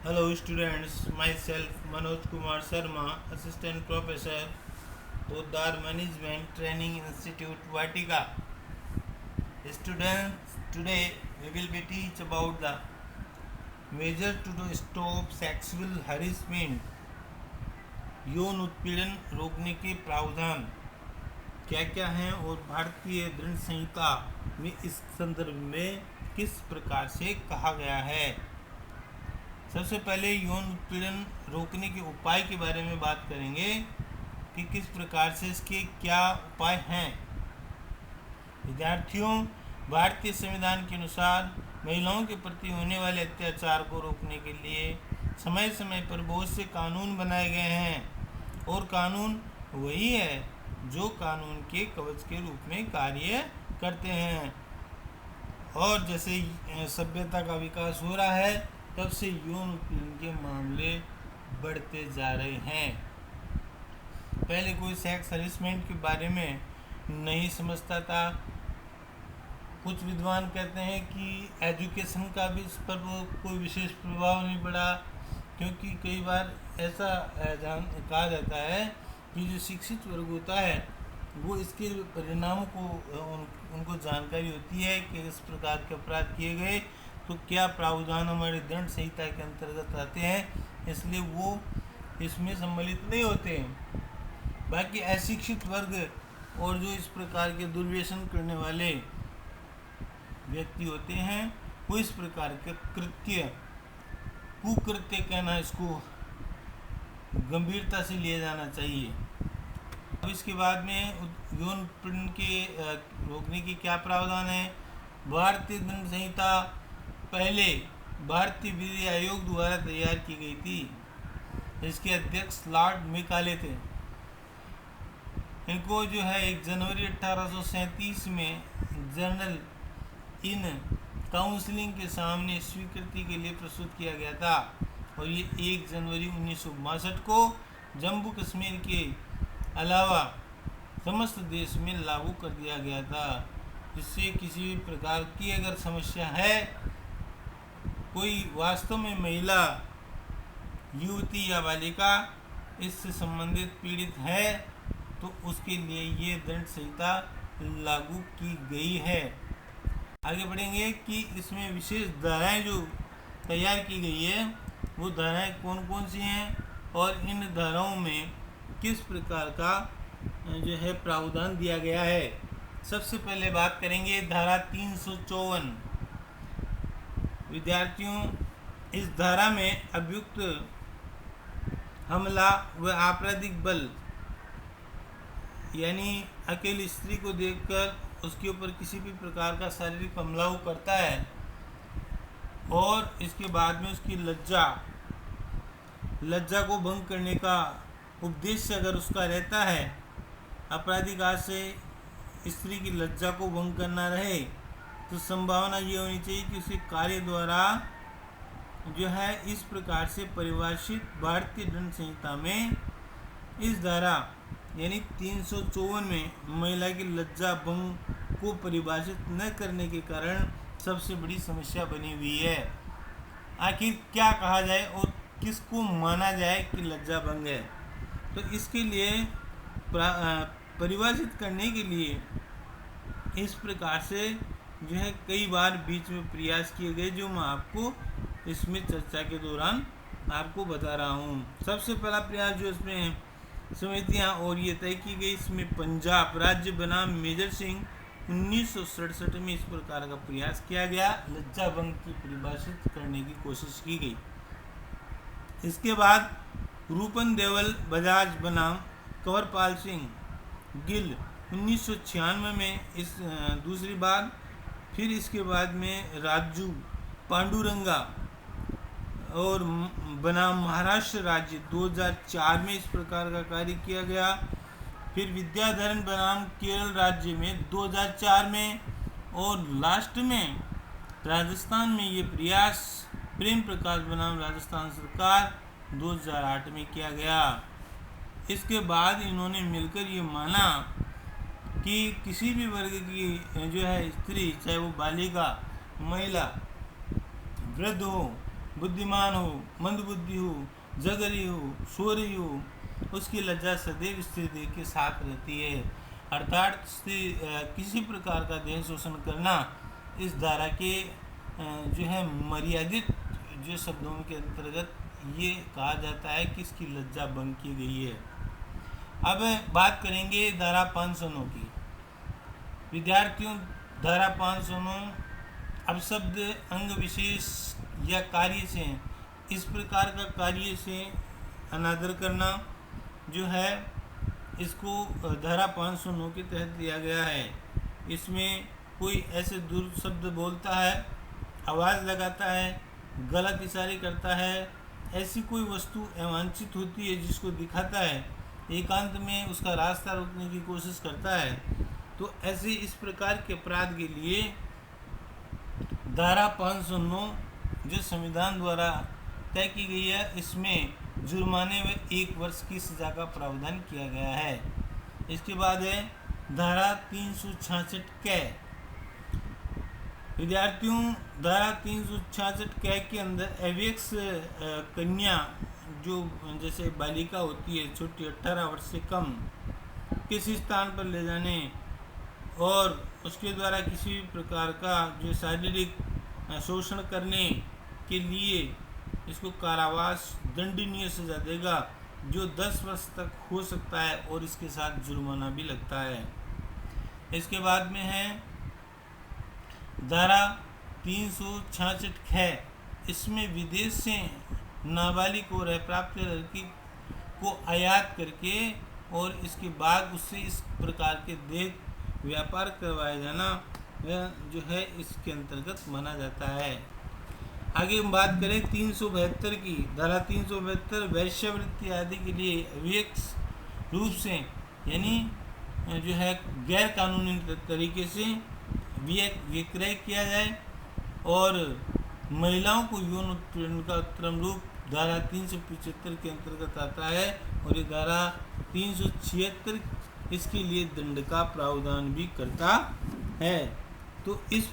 Hello students, myself Manoj Kumar Sharma, Assistant Professor, Poddar Management Training Institute, Vatika. Students, today we will be teach about the measure to stop sexual harassment, यौन उत्पीड़न रोकने के प्रावधान क्या क्या हैं और भारतीय दंड संहिता में इस संदर्भ में किस प्रकार से कहा गया है। सबसे पहले यौन उत्पीड़न रोकने के उपाय के बारे में बात करेंगे कि किस प्रकार से इसके क्या उपाय हैं। विद्यार्थियों, भारतीय संविधान के अनुसार महिलाओं के प्रति होने वाले अत्याचार को रोकने के लिए समय समय पर बहुत से कानून बनाए गए हैं और कानून वही है जो कानून के कवच के रूप में कार्य करते हैं। और जैसे सभ्यता का विकास हो रहा है तब से यौन उत्पीड़न के मामले बढ़ते जा रहे हैं। पहले कोई सेक्स हरेसमेंट के बारे में नहीं समझता था। कुछ विद्वान कहते हैं कि एजुकेशन का भी इस पर कोई विशेष प्रभाव नहीं पड़ा, क्योंकि कई बार ऐसा कहा जाता है कि जो शिक्षित वर्ग होता है वो इसके परिणामों को उनको जानकारी होती है कि इस प्रकार के अपराध किए गए तो क्या प्रावधान हमारे दंड संहिता के अंतर्गत आते हैं, इसलिए वो इसमें सम्मिलित नहीं होते हैं। बाकी अशिक्षित वर्ग और जो इस प्रकार के दुर्व्यसन करने वाले व्यक्ति होते हैं वो इस प्रकार के कुकृत्य कहना इसको गंभीरता से लिया जाना चाहिए। अब इसके बाद में यौन उत्पीड़न के रोकने की क्या प्रावधान है। भारतीय दंड संहिता पहले भारतीय विधि आयोग द्वारा तैयार की गई थी। इसके अध्यक्ष लॉर्ड मेकाले थे। इनको जो है 1 जनवरी 1837 में जनरल इन काउंसिलिंग के सामने स्वीकृति के लिए प्रस्तुत किया गया था और ये 1 जनवरी 1962 को जम्मू कश्मीर के अलावा समस्त देश में लागू कर दिया गया था। जिससे किसी भी प्रकार की अगर समस्या है, कोई वास्तव में महिला, युवती या बालिका इससे संबंधित पीड़ित है तो उसके लिए ये दंड संहिता लागू की गई है। आगे बढ़ेंगे कि इसमें विशेष धाराएं जो तैयार की गई है वो धाराएं कौन कौन सी हैं और इन धाराओं में किस प्रकार का जो है प्रावधान दिया गया है। सबसे पहले बात करेंगे धारा 354। विद्यार्थियों, इस धारा में अभियुक्त हमला व आपराधिक बल यानी अकेली स्त्री को देखकर उसके ऊपर किसी भी प्रकार का शारीरिक हमला वो करता है और इसके बाद में उसकी लज्जा को भंग करने का उद्देश्य अगर उसका रहता है, आपराधिक काज से स्त्री की लज्जा को भंग करना रहे, तो संभावना ये होनी चाहिए कि उसके कार्य द्वारा जो है इस प्रकार से परिभाषित भारतीय दंड संहिता में इस धारा यानी 354 में महिला की लज्जा भंग को परिभाषित न करने के कारण सबसे बड़ी समस्या बनी हुई है। आखिर क्या कहा जाए और किसको माना जाए कि लज्जा भंग है, तो इसके लिए परिभाषित करने के लिए इस प्रकार से जो है कई बार बीच में प्रयास किए गए जो मैं आपको इसमें चर्चा के दौरान आपको बता रहा हूँ। सबसे पहला प्रयास जो इसमें समितियाँ और ये तय की गई, इसमें पंजाब राज्य बनाम मेजर सिंह 1967 में इस प्रकार का प्रयास किया गया, लज्जा भंग की परिभाषित करने की कोशिश की गई। इसके बाद रूपन देवल बजाज बनाम कंवरपाल सिंह गिल 1996 में इस दूसरी बार, फिर इसके बाद में राजू पांडुरंगा और बनाम महाराष्ट्र राज्य 2004 में इस प्रकार का कार्य किया गया। फिर विद्याधरन बनाम केरल राज्य में 2004 में और लास्ट में राजस्थान में ये प्रयास प्रेम प्रकाश बनाम राजस्थान सरकार 2008 में किया गया। इसके बाद इन्होंने मिलकर ये माना कि किसी भी वर्ग की जो है स्त्री, चाहे वो बालिका, महिला, वृद्ध हो बुद्धिमान हो, मंदबुद्धि हो, जगरी हो, सोरी हो, उसकी लज्जा सदैव स्त्री देह के साथ रहती है। अर्थात किसी प्रकार का देह शोषण करना इस धारा के जो है मर्यादित जो शब्दों के अंतर्गत ये कहा जाता है कि इसकी लज्जा भंग की गई है। अब बात करेंगे धारा 509 की। विद्यार्थियों, धारा 509 अब शब्द अंग विशेष या कार्य से इस प्रकार का कार्य से अनादर करना जो है इसको धारा 509 के तहत लिया गया है। इसमें कोई ऐसे दुर शब्द बोलता है, आवाज़ लगाता है, गलत इशारे करता है, ऐसी कोई वस्तु अवांछित होती है जिसको दिखाता है, एकांत में उसका रास्ता रोकने की कोशिश करता है, तो ऐसे इस प्रकार के अपराध के लिए धारा 509 जो संविधान द्वारा तय की गई है, इसमें जुर्माने में 1 वर्ष की सज़ा का प्रावधान किया गया है। इसके बाद है धारा 366 कै। विद्यार्थियों, धारा 366 कै के अंदर अवेक्स कन्या जो जैसे बालिका होती है छोटी 18 वर्ष से कम, किसी स्थान पर ले जाने और उसके द्वारा किसी भी प्रकार का जो शारीरिक शोषण करने के लिए इसको कारावास दंडनीय सजा देगा जो 10 वर्ष तक हो सकता है और इसके साथ जुर्माना भी लगता है। इसके बाद में है धारा 366 ख। इसमें विदेश से नाबालिग और अप्राप्त लड़की को आयात करके और इसके बाद उससे इस प्रकार के देह व्यापार करवाया जाना वह जो है इसके अंतर्गत माना जाता है। आगे हम बात करें 372 की। धारा 372 वैश्यवृत्ति आदि के लिए अव्यक्ष रूप से यानी जो है गैर कानूनी तरीके से विक्रय किया जाए और महिलाओं को यौन उत्पीड़न का उत्तम रूप धारा 375 के अंतर्गत आता है और ये धारा 376 इसके लिए दंड का प्रावधान भी करता है। तो इस